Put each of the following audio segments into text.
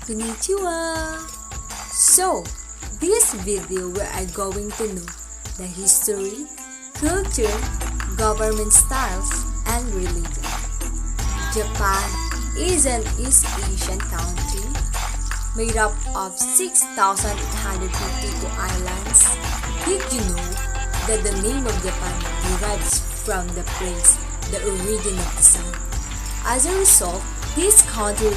Konnichiwa! So, this video we are going to know the history, culture, government styles, and religion. Japan is an East Asian country made up of 6,852 islands. Did you know that the name of Japan derives from the phrase, the origin of the sun? As a result, this country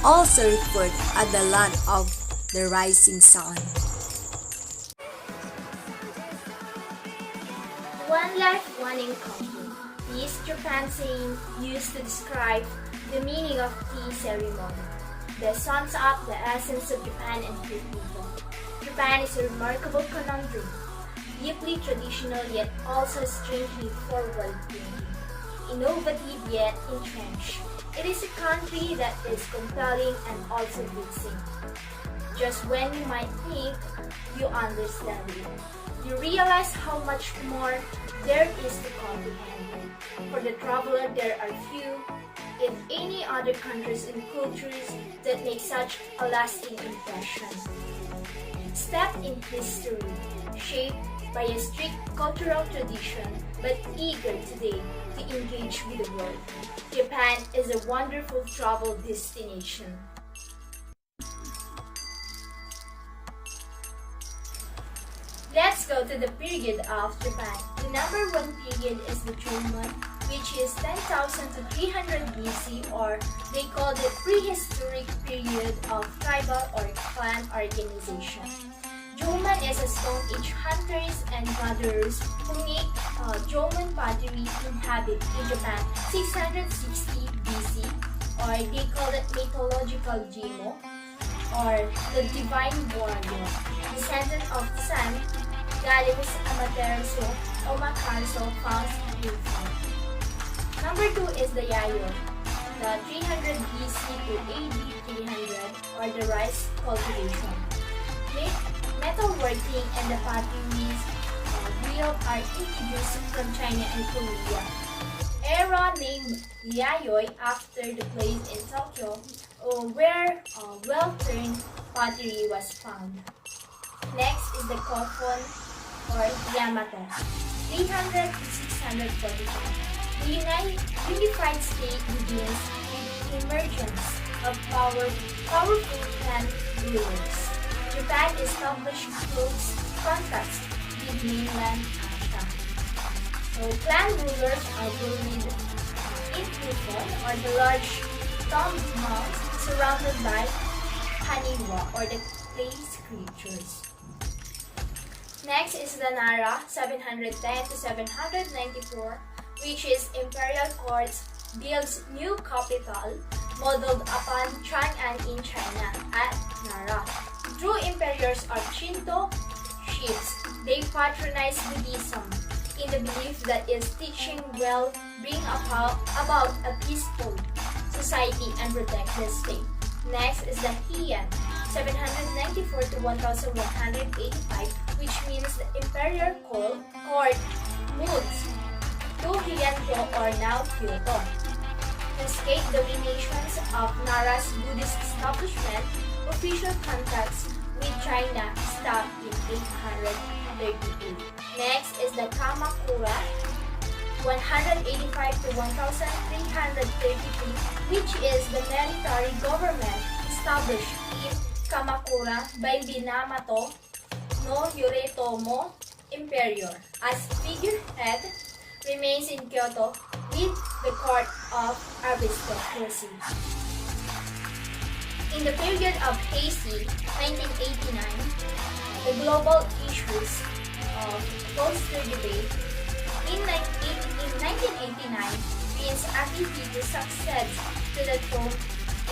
also referred as the land of the rising sun. One life, one income. This Japan saying used to describe the meaning of tea ceremony. That sums up the essence of Japan and her people. Japan is a remarkable conundrum, deeply traditional yet also strangely forward-thinking, innovative yet entrenched. It is a country that is compelling and also vexing. Just when you might think you understand it, you realize how much more there is to comprehend. For the traveler, there are few, if any, other countries and cultures that make such a lasting impression. Steeped in history, shaped by a strict cultural tradition, but eager today to engage with the world, Japan is a wonderful travel destination. Let's go to the period of Japan. The number one period is the Jomon, which is 10,000 to 300 BC, or they call it prehistoric period of tribal or clan organization. Jomon is a Stone Age hunters and gatherers who make Jomon pottery inhabit in Japan 660 BC, or they call it mythological Jimo, or the divine warrior, descendant of the sun, Gallus Amaterasu or Makarso found in Japan. Number 2 is the Yayoi, the 300 BC to AD 300, or the rice cultivation. Metalworking and the potteries wheel are introduced from China and Korea. Era named Yayoi after the place in Tokyo where well-turned pottery was found. Next is the Kofun or Yamata, 300 to 645. The unified state begins with the emergence of powerful clan rulers. Japan established close contacts with mainland Asia. So clan rulers are buried in Kufon, or the large tomb mounds surrounded by Haniwa, or the place creatures. Next is the Nara, 710 to 794, which is imperial courts builds new capital modeled upon Chang'an in China at Nara. True emperors are Shinto chiefs. They patronize Buddhism in the belief that its teaching will bring about a peaceful society and protect the state. Next is the Heian, 794 to 1185, which means the imperial court moves to Heianto, or now Kyoto. To escape dominations of Nara's Buddhist establishment, official contacts with China stopped in 838. Next is the Kamakura, 185 to 1333, which is the military government established in Kamakura by Minamoto no Yoritomo Emperor. As figurehead, remains in Kyoto with the court of aristocracy. In the period of Heisei, 1989, the global issues foster debate. In 1989, Prince Akihito succeeds to the throne.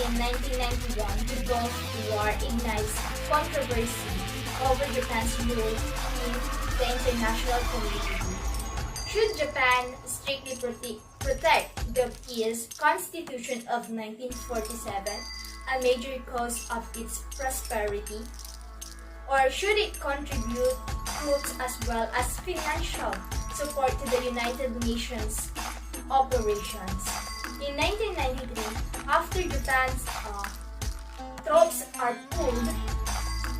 In 1991, the Gulf War ignites controversy over Japan's role in the international community. Should Japan strictly protect the peace constitution of 1947, a major cause of its prosperity? Or should it contribute troops as well as financial support to the United Nations operations? In 1993, after Japan's troops are pulled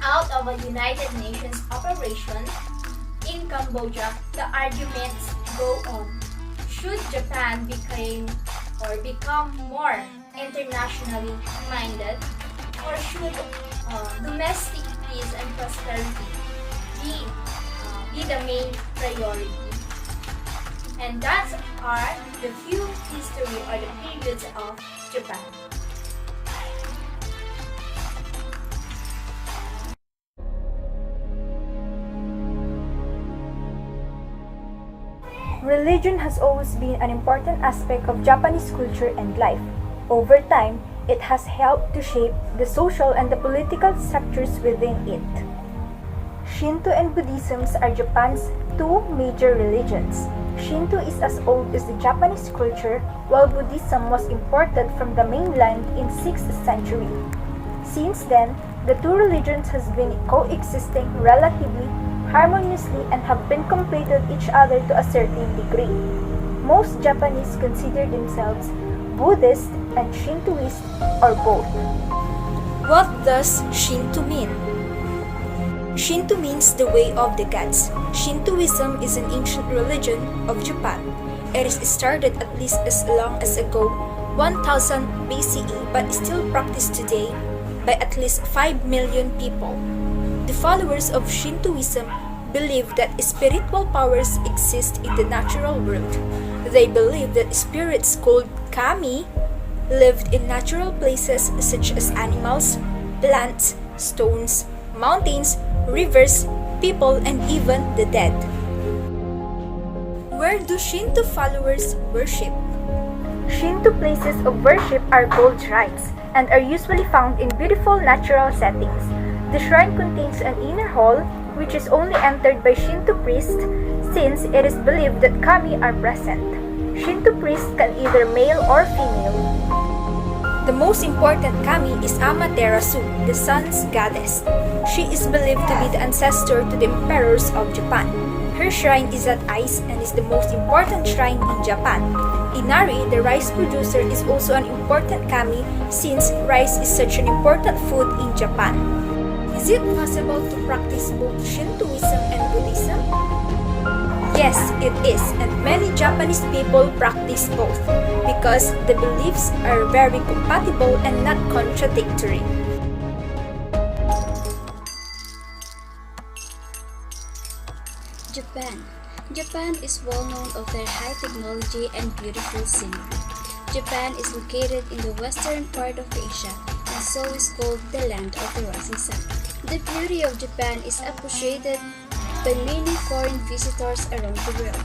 out of a United Nations operation in Cambodia, the arguments go on. Should Japan become more internationally minded, or should domestic peace and prosperity be the main priority? And that are the few history or the periods of Japan. Religion has always been an important aspect of Japanese culture and life. Over time, it has helped to shape the social and the political structures within it. Shinto and Buddhism are Japan's two major religions. Shinto is as old as the Japanese culture, while Buddhism was imported from the mainland in 6th century. Since then, the two religions has been coexisting relatively harmoniously and have been completed each other to a certain degree. Most Japanese consider themselves Buddhist and Shintoist or both. What does Shinto mean? Shinto means the way of the gods. Shintoism is an ancient religion of Japan. It is started at least as long as ago 1000 BCE but is still practiced today by at least 5 million people. The followers of Shintoism believe that spiritual powers exist in the natural world. They believe that spirits called kami lived in natural places such as animals, plants, stones, mountains, rivers, people, and even the dead. Where do Shinto followers worship? Shinto places of worship are called shrines and are usually found in beautiful natural settings. The shrine contains an inner hall, which is only entered by Shinto priests since it is believed that kami are present. Shinto priests can either male or female. The most important kami is Amaterasu, the sun's goddess. She is believed to be the ancestor to the emperors of Japan. Her shrine is at Ise and is the most important shrine in Japan. Inari, the rice producer, is also an important kami since rice is such an important food in Japan. Is it possible to practice both Shintoism and Buddhism? Yes, it is, and many Japanese people practice both because the beliefs are very compatible and not contradictory. Japan. Japan is well known of their high technology and beautiful scenery. Japan is located in the western part of Asia and so is called the land of the rising sun. The beauty of Japan is appreciated by many foreign visitors around the world.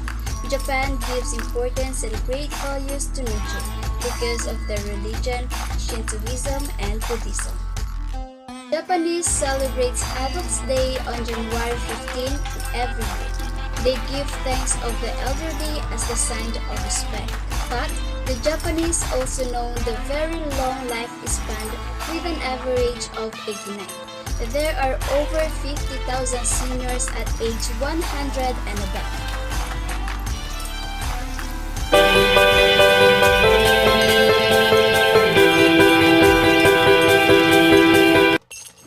Japan gives importance and great values to nature because of their religion, Shintoism, and Buddhism. Japanese celebrates Adults' Day on January 15 every year. They give thanks of the elderly as the sign of respect. But the Japanese also know the very long lifespan with an average of 89. There are over 50,000 seniors at age 100 and above.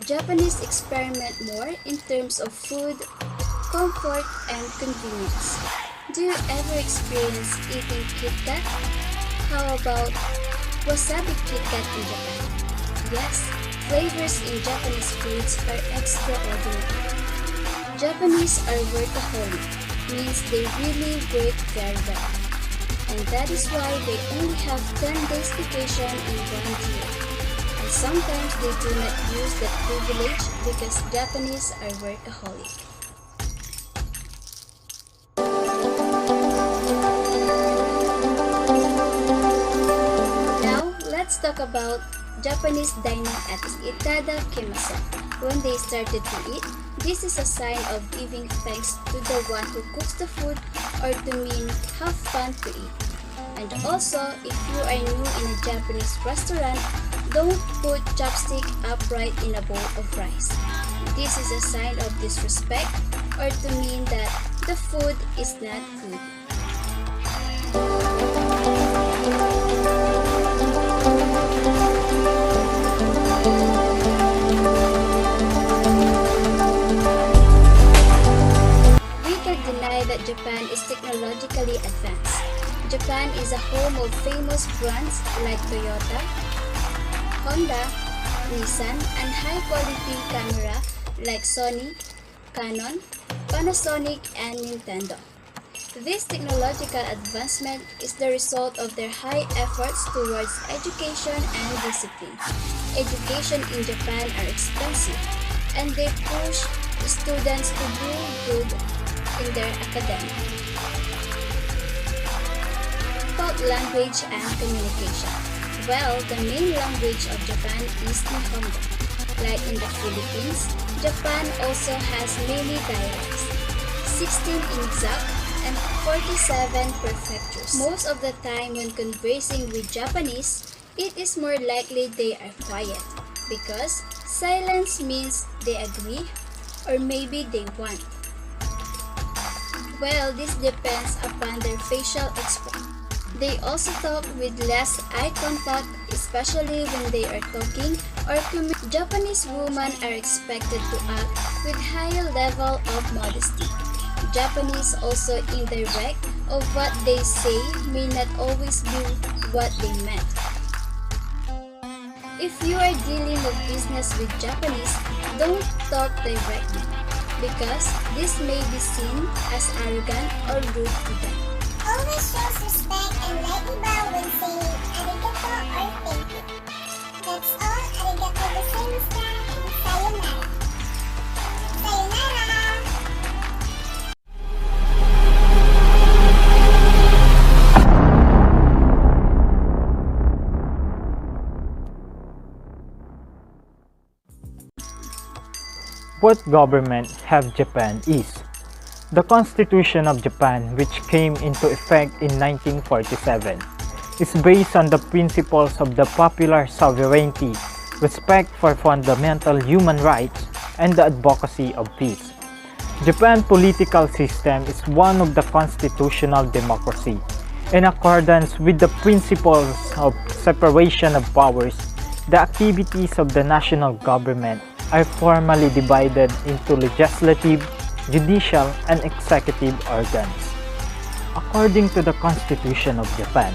Japanese experiment more in terms of food, comfort, and convenience. Do you ever experience eating Kit Kat? How about wasabi Kit Kat in Japan? Yes, flavors in Japanese foods are extraordinary. Japanese are workaholic, means they really work very well. And that is why they only have 10 days vacation in 1 year. And sometimes they do not use that privilege because Japanese are workaholic. Now, let's talk about Japanese dining at Itada Kimasu. When they started to eat, this is a sign of giving thanks to the one who cooks the food or to mean have fun to eat. And also, if you are new in a Japanese restaurant, don't put chopstick upright in a bowl of rice. This is a sign of disrespect or to mean that the food is not good. is a home of famous brands like Toyota, Honda, Nissan, and high-quality camera like Sony, Canon, Panasonic, and Nintendo. This technological advancement is the result of their high efforts towards education and discipline. Education in Japan are expensive, and they push students to do good in their academic. About language and communication. Well, the main language of Japan is Nihongo. Like in the Philippines, Japan also has many dialects, 16 in exact and 47 prefectures. Most of the time when conversing with Japanese, it is more likely they are quiet because silence means they agree or maybe they want. Well, this depends upon their facial expression. They also talk with less eye contact, especially when they are talking or Japanese women are expected to act with higher level of modesty. Japanese also indirect of what they say may not always be what they meant. If you are dealing with business with Japanese, don't talk directly because this may be seen as arrogant or rude to them. Always shows respect and lightly bow when saying arigato or thank you. That's all. Arigato gozaimasu and sayonara. Sayonara! What government have Japan is? The Constitution of Japan, which came into effect in 1947, is based on the principles of the popular sovereignty, respect for fundamental human rights, and the advocacy of peace. Japan's political system is one of the constitutional democracy. In accordance with the principles of separation of powers, the activities of the national government are formally divided into legislative, judicial, and executive organs. According to the Constitution of Japan,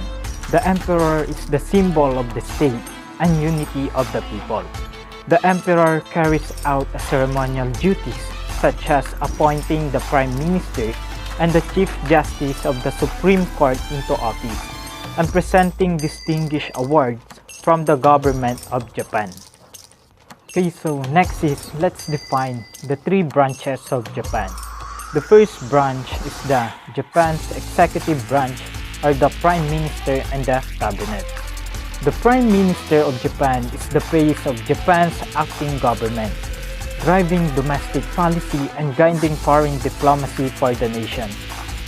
the emperor is the symbol of the state and unity of the people. The emperor carries out ceremonial duties such as appointing the prime minister and the chief justice of the Supreme Court into office and presenting distinguished awards from the government of Japan. Okay, so next is let's define the three branches of Japan. The first branch is the Japan's executive branch, or the Prime Minister and the Cabinet. The Prime Minister of Japan is the face of Japan's acting government, driving domestic policy and guiding foreign diplomacy for the nation.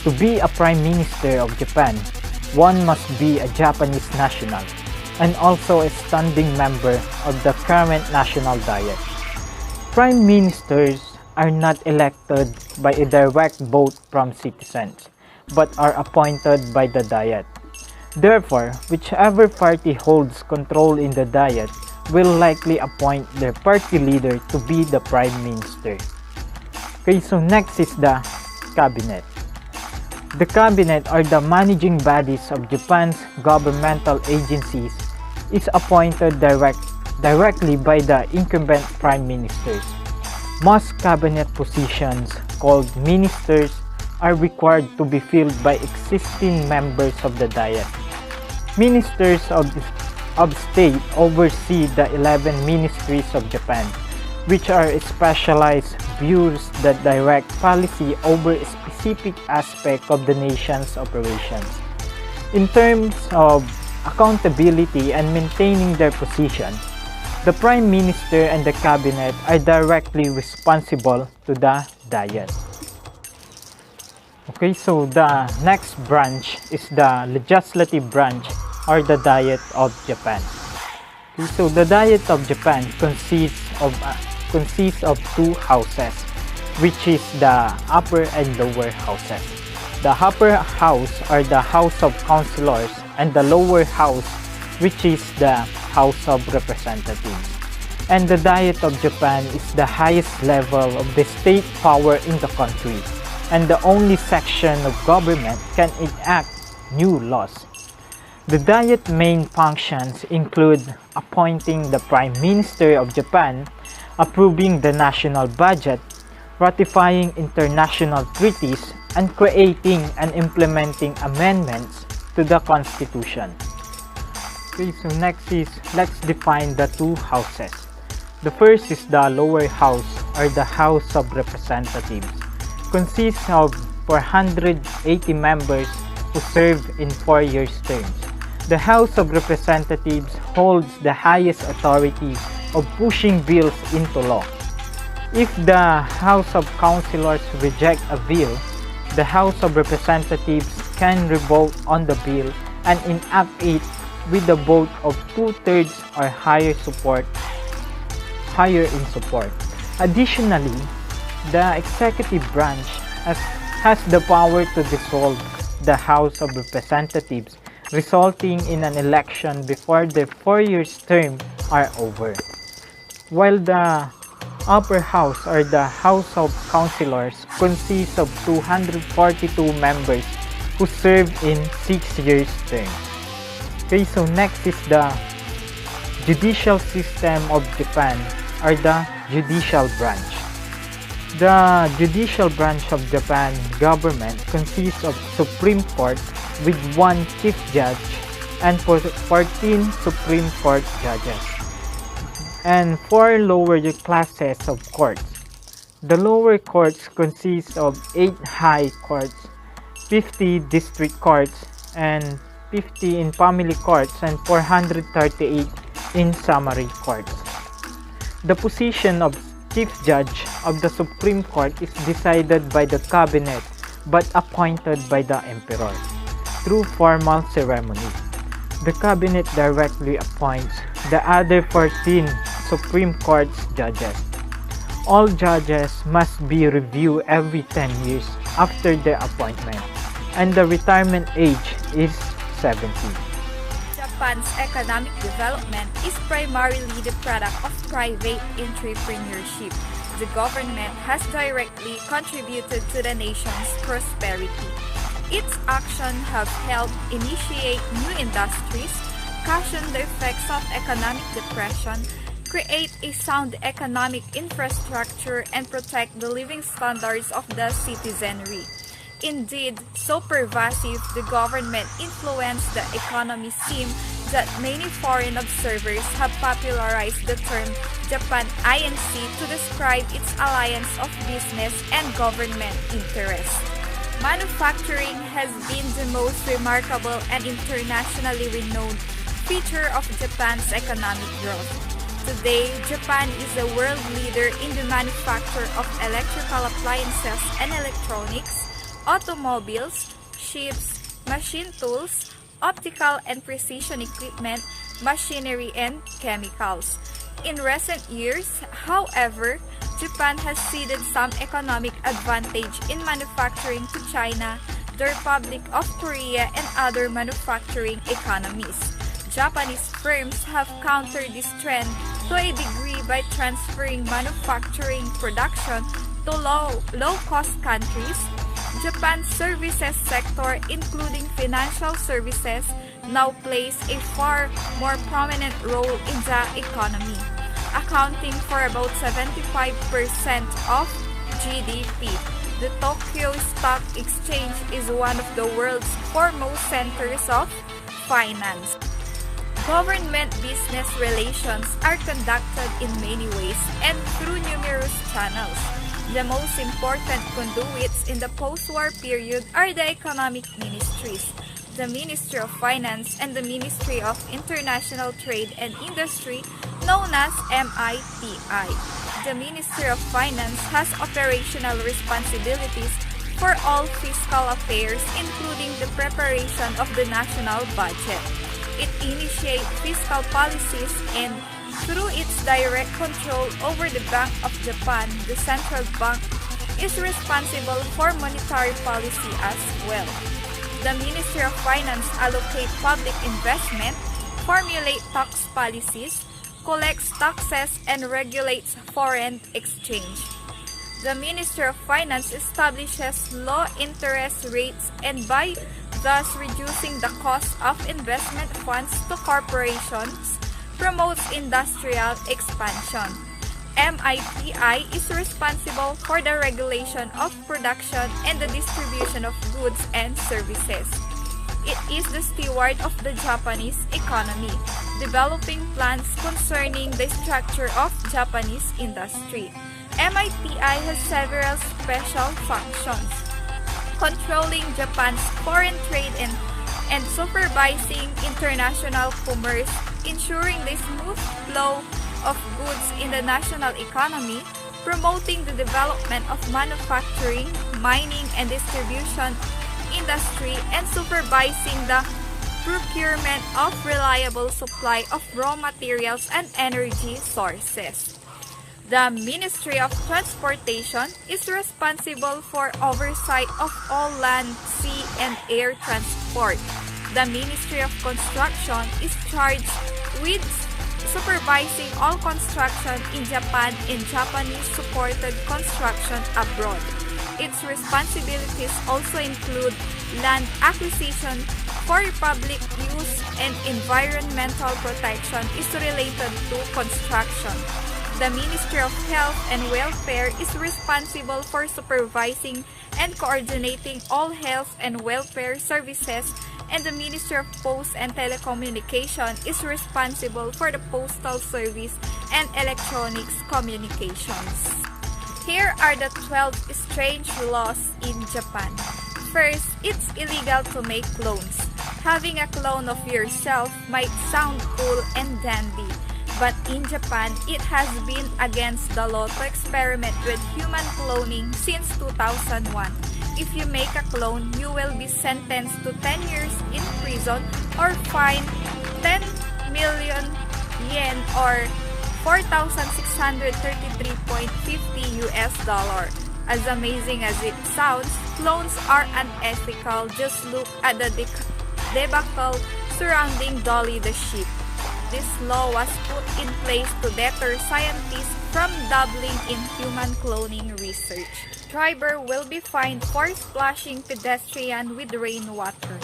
To be a Prime Minister of Japan, one must be a Japanese national and also a standing member of the current National Diet. Prime Ministers are not elected by a direct vote from citizens, but are appointed by the Diet. Therefore, whichever party holds control in the Diet will likely appoint their party leader to be the Prime Minister. Okay, so next is the Cabinet. The Cabinet, or the managing bodies of Japan's governmental agencies, is appointed directly by the incumbent prime ministers. Most cabinet positions, called ministers, are required to be filled by existing members of the Diet. Ministers of state oversee the 11 ministries of Japan, which are specialized bureaus that direct policy over a specific aspect of the nation's operations. In terms of accountability and maintaining their position, the Prime Minister and the Cabinet are directly responsible to the Diet. Okay, so the next branch is the legislative branch, or the Diet of Japan. Okay, so the Diet of Japan consists of two houses, which is the upper and lower houses. The upper house, or the House of Councilors, and the lower house, which is the House of Representatives. And the Diet of Japan is the highest level of the state power in the country, and the only section of government can enact new laws. The Diet main functions include appointing the Prime Minister of Japan, approving the national budget, ratifying international treaties, and creating and implementing amendments to the Constitution. Okay, so next is, let's define the two houses. The first is the lower house or the House of Representatives. Consists of 480 members who serve in 4-year terms. The House of Representatives holds the highest authority of pushing bills into law. If the House of Councilors reject a bill, the House of Representatives can revote on the bill and enact it with a vote of 2/3 or higher in support. Additionally, the executive branch has the power to dissolve the House of Representatives, resulting in an election before the 4-year term are over. While the upper house or the House of Councilors consists of 242 members who serve in 6-year terms. Okay, so next is the judicial system of Japan or the judicial branch. The judicial branch of Japan government consists of Supreme Court with 1 Chief Judge and 14 Supreme Court judges, and 4 lower classes of courts. The lower courts consist of 8 high courts, 50 district courts, and 50 in family courts, and 438 in summary courts. The position of Chief Judge of the Supreme Court is decided by the Cabinet but appointed by the Emperor through formal ceremony. The Cabinet directly appoints the other 14 Supreme Court judges. All judges must be reviewed every 10 years after their appointment, and the retirement age is 70. Japan's economic development is primarily the product of private entrepreneurship. The government has directly contributed to the nation's prosperity. Its actions have helped initiate new industries, cushion the effects of economic depression, create a sound economic infrastructure, and protect the living standards of the citizenry. Indeed, so pervasive the government influenced the economy seemed that many foreign observers have popularized the term Japan INC to describe its alliance of business and government interests. Manufacturing has been the most remarkable and internationally renowned feature of Japan's economic growth. Today, Japan is a world leader in the manufacture of electrical appliances and electronics, automobiles, ships, machine tools, optical and precision equipment, machinery, and chemicals. In recent years, however, Japan has ceded some economic advantage in manufacturing to China, the Republic of Korea, and other manufacturing economies. Japanese firms have countered this trend to a degree by transferring manufacturing production to low-cost countries. Japan's services sector, including financial services, now plays a far more prominent role in the economy, accounting for about 75% of GDP. The Tokyo Stock Exchange is one of the world's foremost centers of finance. Government-business relations are conducted in many ways and through numerous channels. The most important conduits in the post-war period are the economic ministries, the Ministry of Finance, and the Ministry of International Trade and Industry, known as MITI. The Ministry of Finance has operational responsibilities for all fiscal affairs, including the preparation of the national budget. It initiates fiscal policies and, through its direct control over the Bank of Japan, the central bank is responsible for monetary policy as well. The Ministry of Finance allocates public investment, formulates tax policies, collects taxes, and regulates foreign exchange. The Ministry of Finance establishes low interest rates and by thus reducing the cost of investment funds to corporations, promotes industrial expansion. MITI is responsible for the regulation of production and the distribution of goods and services. It is the steward of the Japanese economy, developing plans concerning the structure of Japanese industry. MITI has several special functions: controlling Japan's foreign trade and supervising international commerce, ensuring the smooth flow of goods in the national economy, promoting the development of manufacturing, mining, and distribution industry, and supervising the procurement of reliable supply of raw materials and energy sources. The Ministry of Transportation is responsible for oversight of all land, sea, and air transport. The Ministry of Construction is charged with supervising all construction in Japan and Japanese-supported construction abroad. Its responsibilities also include land acquisition for public use, and environmental protection is related to construction. The Ministry of Health and Welfare is responsible for supervising and coordinating all health and welfare services, and the Ministry of Post and Telecommunication is responsible for the postal service and electronics communications. Here are the 12 strange laws in Japan. First, it's illegal to make clones. Having a clone of yourself might sound cool and dandy, but in Japan, it has been against the law to experiment with human cloning since 2001. If you make a clone, you will be sentenced to 10 years in prison or fined 10 million yen or $4,633.50. As amazing as it sounds, clones are unethical. Just look at the debacle surrounding Dolly the sheep. This law was put in place to deter scientists from dabbling in human cloning research. Driver will be fined for splashing pedestrian with rainwater.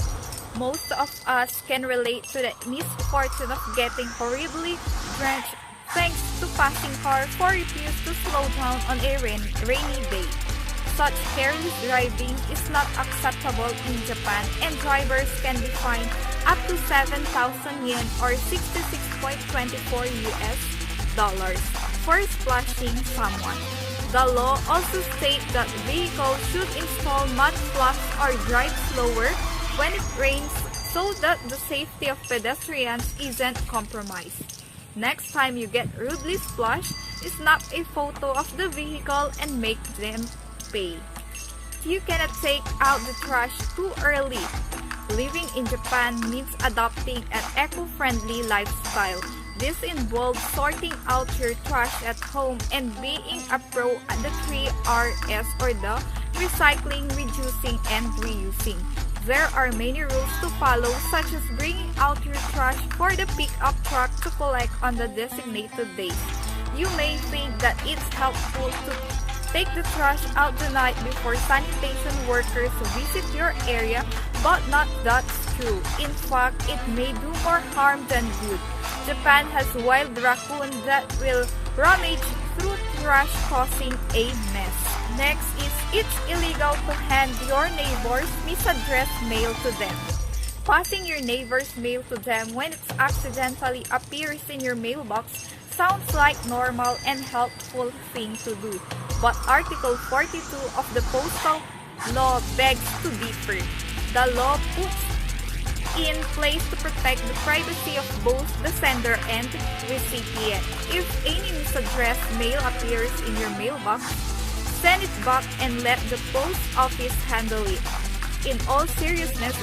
Most of us can relate to the misfortune of getting horribly drenched thanks to passing car who refuse to slow down on a rainy day. Such careless driving is not acceptable in Japan, and drivers can be fined up to 7,000 yen or $66.24 for splashing someone. The law also states that vehicles should install mud flaps or drive slower when it rains so that the safety of pedestrians isn't compromised. Next time you get rudely splashed, snap a photo of the vehicle and make them pay. You cannot take out the trash too early. Living in Japan means adopting an eco-friendly lifestyle. This involves sorting out your trash at home and being a pro at the 3Rs or the recycling, reducing, and reusing. There are many rules to follow, such as bringing out your trash for the pickup truck to collect on the designated days. You may think that it's helpful to take the trash out the night before sanitation workers visit your area, but not that's true. In fact, it may do more harm than good. Japan has wild raccoons that will rummage through trash, causing a mess. Next is it's illegal to hand your neighbor's misaddressed mail to them. Passing your neighbor's mail to them when it accidentally appears in your mailbox sounds like normal and helpful thing to do. But Article 42 of the Postal Law begs to differ. The law puts in place to protect the privacy of both the sender and recipient. If any misaddressed mail appears in your mailbox, send it back and let the post office handle it. In all seriousness,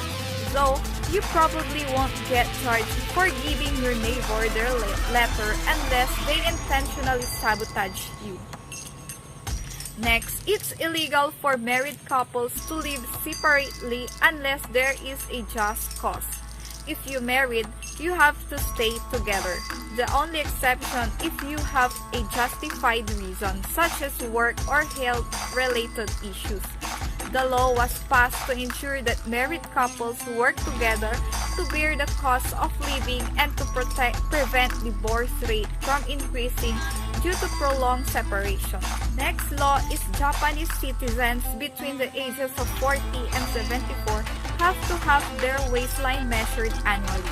though, you probably won't get charged for giving your neighbor their letter unless they intentionally sabotage you. Next, it's illegal for married couples to live separately unless there is a just cause. If you married, you have to stay together. The only exception if you have a justified reason, such as work or health-related issues. The law was passed to ensure that married couples work together to bear the cost of living and to prevent divorce rate from increasing due to prolonged separation. Next law is Japanese citizens between the ages of 40 and 74 have to have their waistline measured annually.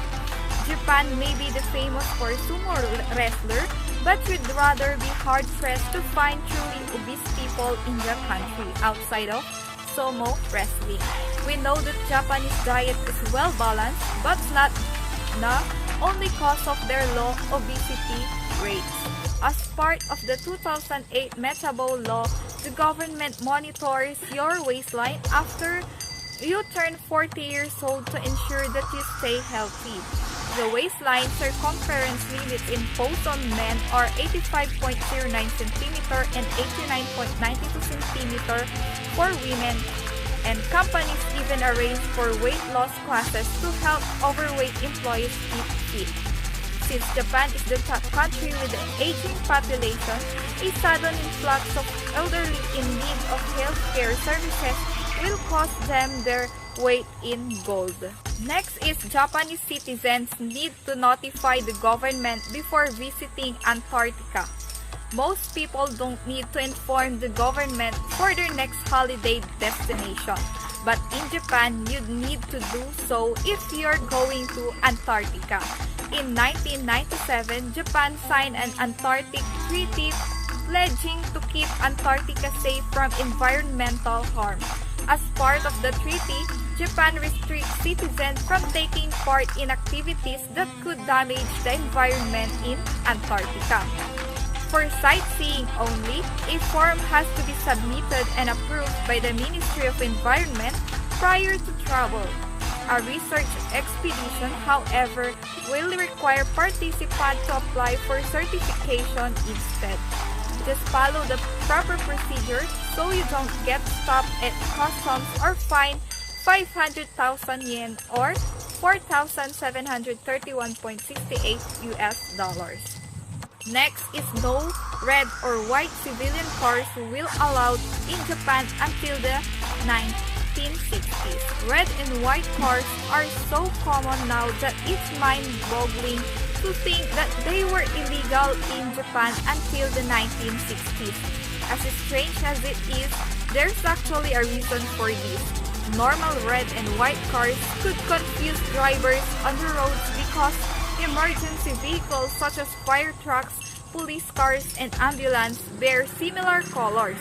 Japan may be the famous for sumo wrestler, but would rather be hard-pressed to find truly obese people in the country outside of sumo wrestling. We know that Japanese diet is well-balanced, but not the only cause of their low obesity rates. As part of the 2008 Metabol Law, the government monitors your waistline after you turn 40 years old to ensure that you stay healthy. The waistline circumference limit imposed on men are 85.09 cm and 89.92 cm for women, and companies even arrange for weight loss classes to help overweight employees keep fit. Since Japan is the top country with an aging population, a sudden influx of elderly in need of healthcare services will cost them their weight in gold. Next is Japanese citizens need to notify the government before visiting Antarctica. Most people don't need to inform the government for their next holiday destination, but in Japan, you'd need to do so if you're going to Antarctica. In 1997, Japan signed an Antarctic Treaty pledging to keep Antarctica safe from environmental harm. As part of the treaty, Japan restricts citizens from taking part in activities that could damage the environment in Antarctica. For sightseeing only, a form has to be submitted and approved by the Ministry of Environment prior to travel. A research expedition, however, will require participants to apply for certification instead. Just follow the proper procedure so you don't get stopped at customs or fined 500,000 yen or $4,731.68 US. Next is no red or white civilian cars will allowed in Japan until the 1960s. Red and white cars are so common now that it's mind-boggling to think that they were illegal in Japan until the 1960s. As strange as it is, there's actually a reason for this. Normal red and white cars could confuse drivers on the roads because emergency vehicles such as fire trucks, police cars, and ambulance bear similar colors.